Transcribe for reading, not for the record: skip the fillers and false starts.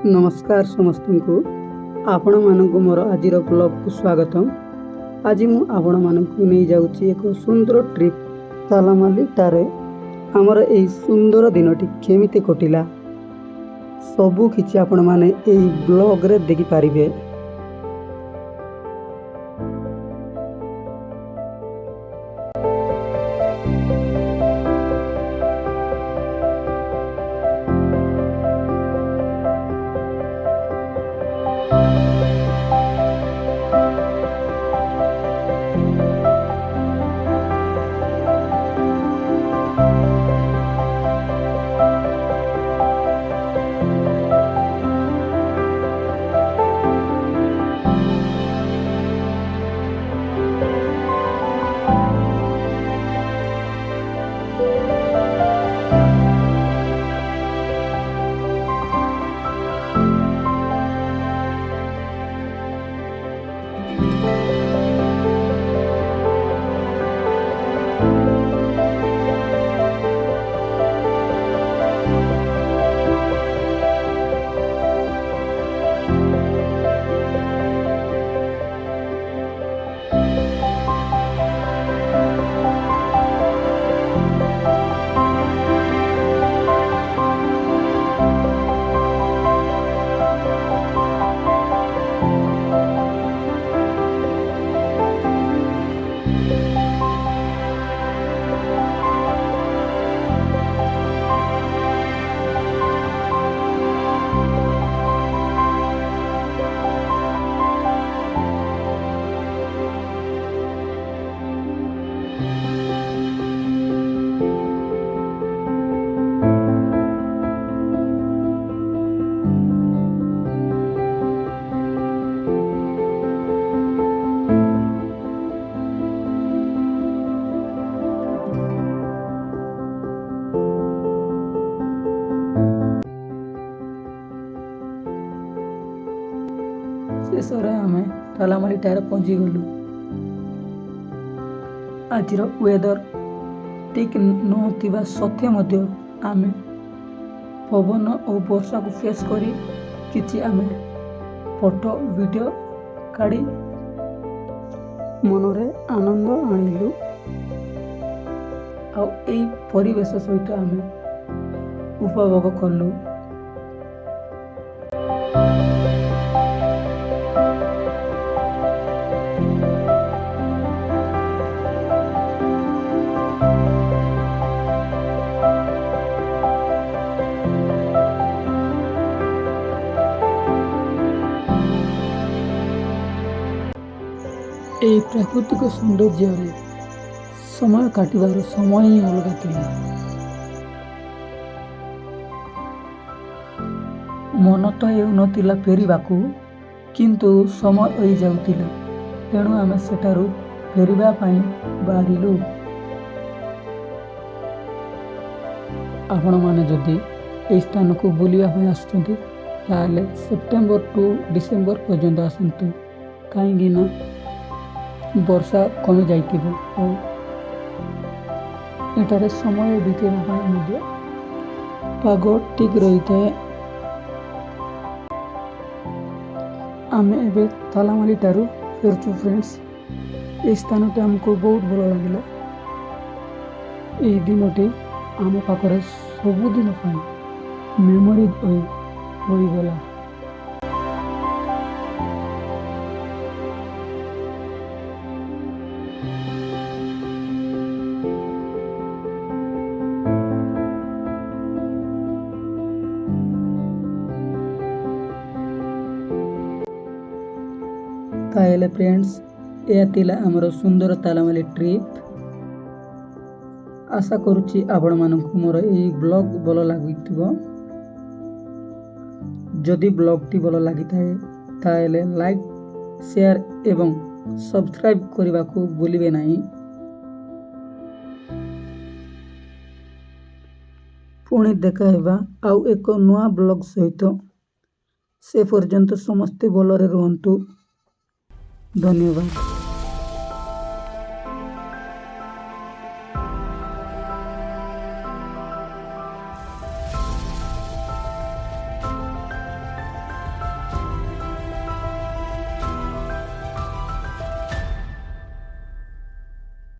नमस्कार समस्त को आपण मानक मोर आज ब्लॉग को स्वागतम। आज मु आपण मानक नहीं जाऊँगी एक सुंदर ट्रिप तालामाली टारे आमर ए सुंदर दिनटी केमिति कटिला सबू किछि आपण माने ए ब्लॉग रे देखि पारिबे। शेष आम तालामाली टायर पहुँची गलु। आज वेदर ठीक नथिबा सत्य मध्य आम पवन और वर्षा को फेस करी किछि आम फोटो वीडियो काढ़ी मनरे आनंद आनिलु। आ परिवेश सहित आम उपभोग कलु। प्राकृतिक सौंदर्य समय काटिबार समय ही अलग थिला। मन तो हेउनथिला फेरिबाकू किंतु समय होई जाउथिला, तेणु आमे सेठारु फेरिबा पई बाहरिलु। आपण माने जदि ए स्थान को बुलिया पई आछुंती ताले सेप्टेम्बर टू डिसेम्बर पर्यंत आसंतु, काहेकि ना वर्षा कमी जाइथिबो और एटारे समय बितेबा पई मध्य पाग ठीक रही है। आमे एबे तालामाली टारू फेरचु फ्रेंड्स। ए स्थानटे आमको बहुत भल लगिला। ए दिनटी आम पाखरे सबुदिन पई मेमोरी होई गला। ताहेले फ्रेंड्स यह थिला हमर सुंदर तालामाली ट्रिप। आशा करुच्ची आपण मानक मोर ए ब्लॉग भल लागिथिबो। जदि ब्लॉग टी भल लागि थाए ताहेले लाइक शेयर एवं सब्सक्राइब करने को भूलिबे नहीं। पुणी देखा हेबा आउ एक नया ब्लॉग सहित। से पर्यंत समस्ते भलरे रुहंतु। धन्यवाद।